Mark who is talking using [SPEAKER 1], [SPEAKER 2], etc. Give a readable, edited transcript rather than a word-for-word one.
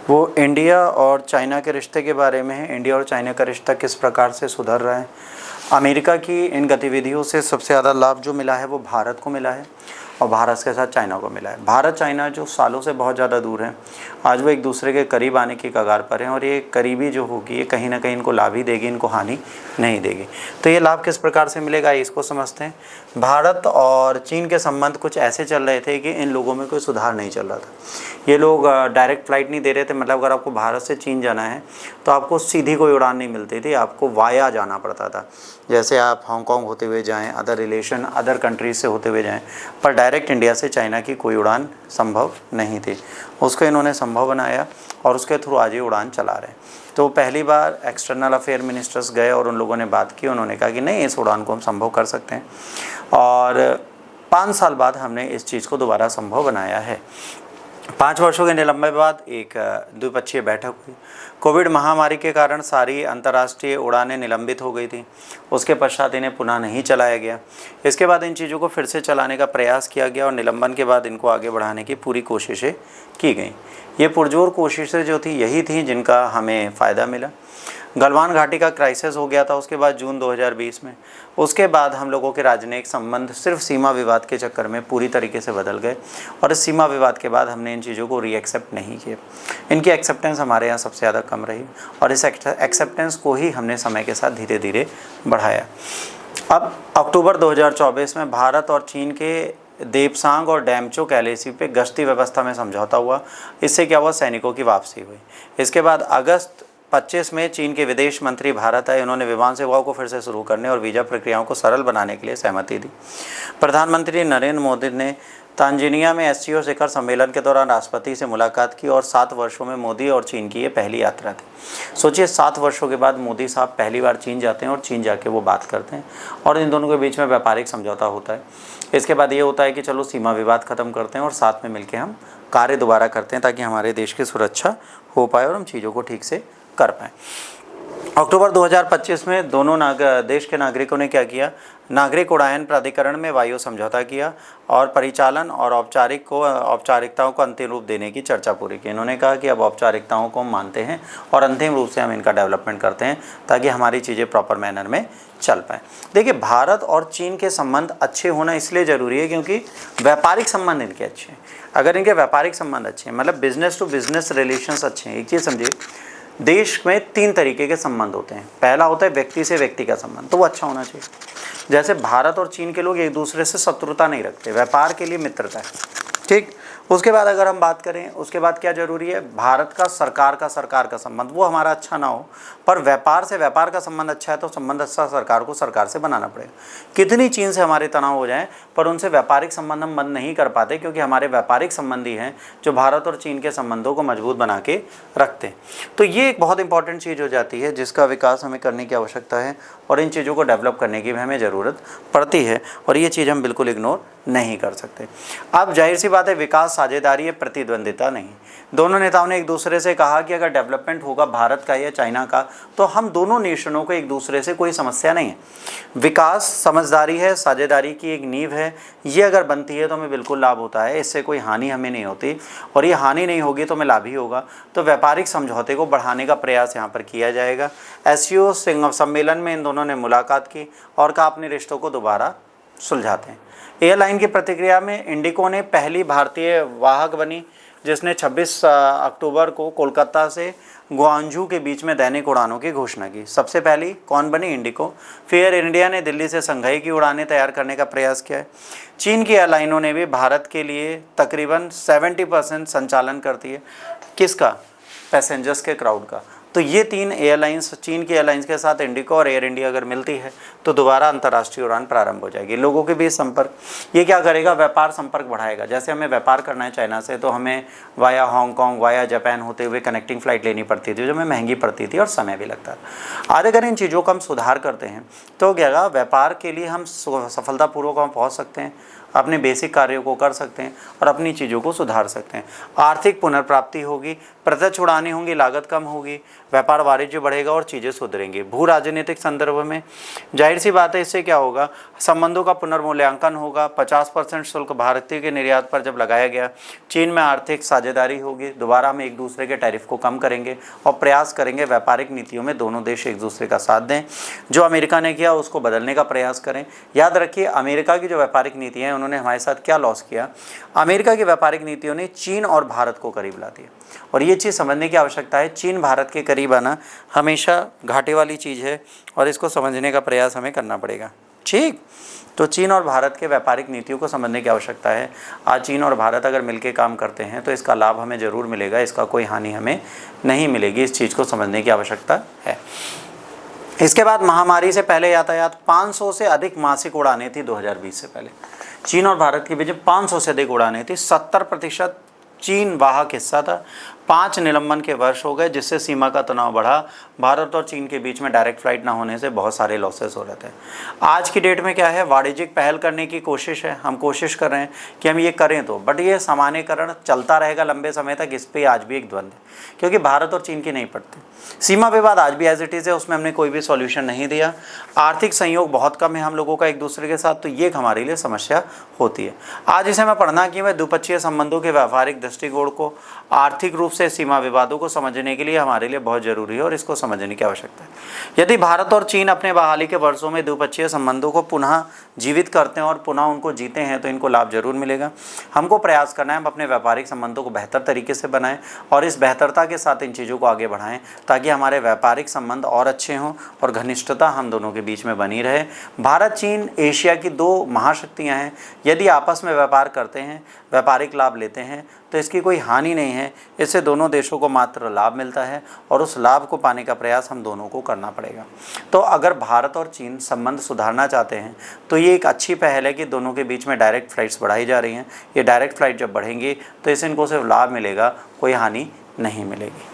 [SPEAKER 1] वो इंडिया और चाइना के रिश्ते के बारे में है। इंडिया और चाइना का रिश्ता किस प्रकार से सुधर रहा है। अमेरिका की इन गतिविधियों से सबसे ज़्यादा लाभ जो मिला है वो भारत को मिला है और भारत के साथ चाइना को मिला है। भारत चाइना जो सालों से बहुत ज़्यादा दूर हैं, आज वो एक दूसरे के करीब आने की कगार पर हैं और ये करीबी जो होगी ये कहीं ना कहीं इनको लाभ ही देगी, इनको हानि नहीं देगी। तो ये लाभ किस प्रकार से मिलेगा इसको समझते हैं। भारत और चीन के संबंध कुछ ऐसे चल रहे थे कि इन लोगों में कोई सुधार नहीं चल रहा था। ये लोग डायरेक्ट फ़्लाइट नहीं दे रहे थे, मतलब अगर आपको भारत से चीन जाना है तो आपको सीधी कोई उड़ान नहीं मिलती थी, आपको वाया जाना पड़ता था। जैसे आप हांगकांग होते हुए जाएं, अदर कंट्रीज से होते हुए जाएं, पर डायरेक्ट इंडिया से चाइना की कोई उड़ान संभव नहीं थी। उसको इन्होंने संभव बनाया और उसके थ्रू आज ये उड़ान चला रहे हैं। तो पहली बार एक्सटर्नल अफेयर मिनिस्टर्स गए और उन लोगों ने बात की, उन्होंने कहा कि नहीं, इस उड़ान को हम संभव कर सकते हैं और 5 साल बाद हमने इस चीज़ को दोबारा संभव बनाया है। 5 वर्षों के निलंबन के बाद एक द्विपक्षीय बैठक हुई। कोविड महामारी के कारण सारी अंतर्राष्ट्रीय उड़ानें निलंबित हो गई थी, उसके पश्चात इन्हें पुनः नहीं चलाया गया। इसके बाद इन चीज़ों को फिर से चलाने का प्रयास किया गया और निलंबन के बाद इनको आगे बढ़ाने की पूरी कोशिशें की गई। ये पुरजोर कोशिशें जो थी यही थी जिनका हमें फ़ायदा मिला। गलवान घाटी का क्राइसिस हो गया था उसके बाद जून 2020 में। उसके बाद हम लोगों के राजनयिक संबंध सिर्फ सीमा विवाद के चक्कर में पूरी तरीके से बदल गए और इस सीमा विवाद के बाद हमने इन चीज़ों को रीएक्सेप्ट नहीं किया। इनकी एक्सेप्टेंस हमारे यहाँ सबसे ज़्यादा कम रही और इस एक्सेप्टेंस को ही हमने समय के साथ धीरे धीरे बढ़ाया। अब अक्टूबर 2024 में भारत और चीन के देपसांग और डैमचोक एलएसी पे गश्ती व्यवस्था में समझौता हुआ। इससे क्या हुआ, सैनिकों की वापसी हुई। इसके बाद अगस्त 25 में चीन के विदेश मंत्री भारत आए। उन्होंने विमान सेवाओं को फिर से शुरू करने और वीज़ा प्रक्रियाओं को सरल बनाने के लिए सहमति दी। प्रधानमंत्री नरेंद्र मोदी ने तांजानिया में एससीओ शिखर सम्मेलन के दौरान राष्ट्रपति से मुलाकात की और 7 वर्षों में मोदी और चीन की ये पहली यात्रा थी। सोचिए, 7 वर्षों के बाद मोदी साहब पहली बार चीन जाते हैं और चीन जाके वो बात करते हैं और इन दोनों के बीच में व्यापारिक समझौता होता है। इसके बाद ये होता है कि चलो सीमा विवाद ख़त्म करते हैं और साथ में मिलकर हम कार्य दोबारा करते हैं ताकि हमारे देश की सुरक्षा हो पाए और हम चीज़ों को ठीक से कर पाएँ। अक्टूबर 2025 में दोनों देश के नागरिकों ने क्या किया, नागरिक उड्डयन प्राधिकरण में वायु समझौता किया और परिचालन और औपचारिकताओं को अंतिम रूप देने की चर्चा पूरी की। इन्होंने कहा कि अब औपचारिकताओं को हम मानते हैं और अंतिम रूप से हम इनका डेवलपमेंट करते हैं ताकि हमारी चीज़ें प्रॉपर मैनर में चल पाएँ। देखिए, भारत और चीन के संबंध अच्छे होना इसलिए ज़रूरी है क्योंकि व्यापारिक संबंध इनके अच्छे हैं। अगर इनके व्यापारिक संबंध अच्छे हैं, मतलब बिजनेस टू बिजनेस रिलेशंस अच्छे हैं। एक चीज़ समझिए, देश में 3 तरीके के संबंध होते हैं। पहला होता है व्यक्ति से व्यक्ति का संबंध, तो वो अच्छा होना चाहिए। जैसे भारत और चीन के लोग एक दूसरे से शत्रुता नहीं रखते, व्यापार के लिए मित्रता है, ठीक। उसके बाद अगर हम बात करें, उसके बाद क्या जरूरी है, भारत का सरकार का संबंध वो हमारा अच्छा ना हो, पर व्यापार से व्यापार का संबंध अच्छा है तो संबंध अच्छा सरकार को सरकार से बनाना पड़ेगा। कितनी चीन से हमारे तनाव हो जाएं पर उनसे व्यापारिक संबंध हम बंद नहीं कर पाते क्योंकि हमारे व्यापारिक संबंधी हैं जो भारत और चीन के संबंधों को मजबूत बना के रखते हैं। तो ये एक बहुत इंपॉर्टेंट चीज़ हो जाती है जिसका विकास हमें करने की आवश्यकता है और इन चीज़ों को डेवलप करने की भी हमें ज़रूरत पड़ती है और ये चीज़ हम बिल्कुल इग्नोर नहीं कर सकते। अब जाहिर सी बात है, विकास साझेदारी है, प्रतिद्वंदिता नहीं। दोनों नेताओं ने एक दूसरे से कहा कि अगर डेवलपमेंट होगा भारत का या चाइना का तो हम दोनों नेशनों को एक दूसरे से कोई समस्या नहीं है। विकास समझदारी है, साझेदारी की एक नींव है। ये अगर बनती है तो हमें बिल्कुल लाभ होता है, इससे कोई हानि हमें नहीं होती और ये हानि नहीं होगी तो हमें लाभ ही होगा। तो व्यापारिक समझौते को बढ़ाने का प्रयास यहाँ पर किया जाएगा। एससीओ सम्मेलन में इन दोनों ने मुलाकात की और कहा अपने रिश्तों को दोबारा सुलझाते हैं। एयरलाइन की प्रतिक्रिया में इंडिगो ने पहली भारतीय वाहक बनी जिसने 26 अक्टूबर को कोलकाता से ग्वांझू के बीच में दैनिक उड़ानों की घोषणा की। सबसे पहली कौन बनी? इंडिगो। फिर एयर इंडिया ने दिल्ली से शंघाई की उड़ानें तैयार करने का प्रयास किया है। चीन की एयरलाइनों ने भी भारत के लिए तकरीबन 70% संचालन करती है। किसका? पैसेंजर्स के क्राउड का। तो ये 3 एयरलाइंस, चीन की एयरलाइंस के साथ इंडिगो और एयर इंडिया अगर मिलती है तो दोबारा अंतर्राष्ट्रीय उड़ान प्रारंभ हो जाएगी। लोगों के बीच संपर्क, ये क्या करेगा? व्यापार संपर्क बढ़ाएगा। जैसे हमें व्यापार करना है चाइना से तो हमें वाया हांगकांग, वाया जापान होते हुए कनेक्टिंग फ़्लाइट लेनी पड़ती थी जो हमें महंगी पड़ती थी और समय भी लगता था। आज अगर इन चीज़ों का हम सुधार करते हैं तो क्या होगा? व्यापार के लिए हम सफलतापूर्वक वहाँ पहुँच सकते हैं। अपने बेसिक कार्यों को कर सकते हैं और अपनी चीज़ों को सुधार सकते हैं। आर्थिक पुनर्प्राप्ति होगी, प्रत्यक्ष उड़ानें होंगी, लागत कम होगी, व्यापार वाणिज्य बढ़ेगा और चीज़ें सुधरेंगी। भू राजनीतिक संदर्भ में जाहिर सी बात है, इससे क्या होगा, संबंधों का पुनर्मूल्यांकन होगा। 50% शुल्क भारतीय के निर्यात पर जब लगाया गया, चीन में आर्थिक साझेदारी होगी। दोबारा हम एक दूसरे के टैरिफ को कम करेंगे और प्रयास करेंगे व्यापारिक नीतियों में दोनों देश एक दूसरे का साथ दें। जो अमेरिका ने किया उसको बदलने का प्रयास करें। याद रखिए, अमेरिका की जो व्यापारिक नीतियाँ हैं उन्होंने हमारे साथ क्या लॉस किया। अमेरिका की व्यापारिक नीतियों ने चीन और भारत को करीब ला दिया, और ये चीज़ समझने की आवश्यकता है। चीन भारत के करीब आना हमेशा घाटे वाली चीज़ है और इसको समझने का प्रयास हमें करना पड़ेगा। ठीक, तो चीन और भारत के व्यापारिक नीतियों को समझने की आवश्यकता है। आज चीन और भारत अगर मिलकर काम करते हैं तो इसका लाभ हमें ज़रूर मिलेगा, इसका कोई हानि हमें नहीं मिलेगी। इस चीज़ को समझने की आवश्यकता है। इसके बाद महामारी से पहले यातायात 500 से अधिक मासिक उड़ानें थी 2020 से पहले। चीन और भारत के बीच 500 से अधिक उड़ानें थी। 70% चीन वाहक हिस्सा था। 5 निलंबन के वर्ष हो गए, जिससे सीमा का तनाव बढ़ा। भारत और चीन के बीच में डायरेक्ट फ्लाइट ना होने से बहुत सारे लॉसेस हो रहे थे। आज की डेट में क्या है, वाणिज्यिक पहल करने की कोशिश है। हम कोशिश कर रहे हैं कि हम ये करें तो, बट ये सामान्यकरण चलता रहेगा लंबे समय तक। इस पर आज भी एक द्वंद्व है, क्योंकि भारत और चीन की नहीं पड़ती। सीमा विवाद आज भी एज इट इज़ है, उसमें हमने कोई भी सॉल्यूशन नहीं दिया। आर्थिक संयोग बहुत कम है हम लोगों का एक दूसरे के साथ, तो ये हमारे लिए समस्या होती है। आज इसे मैं पढ़ना कि मैं द्विपक्षीय संबंधों के व्यावहारिक दृष्टिकोण को आर्थिक रूप से सीमा विवादों को समझने के लिए हमारे लिए बहुत जरूरी है और इसको समझने की आवश्यकता है। यदि भारत और चीन अपने बहाली के वर्षों में द्विपक्षीय संबंधों को पुनः जीवित करते हैं और पुनः उनको जीते हैं तो इनको लाभ जरूर मिलेगा। हमको प्रयास करना है हम अपने व्यापारिक संबंधों को बेहतर तरीके से बनाएं और इस बेहतरता के साथ इन चीज़ों को आगे बढ़ाएं, ताकि हमारे व्यापारिक संबंध और अच्छे हों और घनिष्ठता हम दोनों के बीच में बनी रहे। भारत चीन एशिया की 2 महाशक्तियाँ हैं। यदि आपस में व्यापार करते हैं, व्यापारिक लाभ लेते हैं, तो इसकी कोई हानि नहीं है। इससे दोनों देशों को मात्र लाभ मिलता है और उस लाभ को पाने का प्रयास हम दोनों को करना पड़ेगा। तो अगर भारत और चीन संबंध सुधारना चाहते हैं तो ये एक अच्छी पहल है कि दोनों के बीच में डायरेक्ट फ़्लाइट्स बढ़ाई जा रही हैं। ये डायरेक्ट फ़्लाइट जब बढ़ेंगी तो इससे इनको सिर्फ लाभ मिलेगा, कोई हानि नहीं मिलेगी।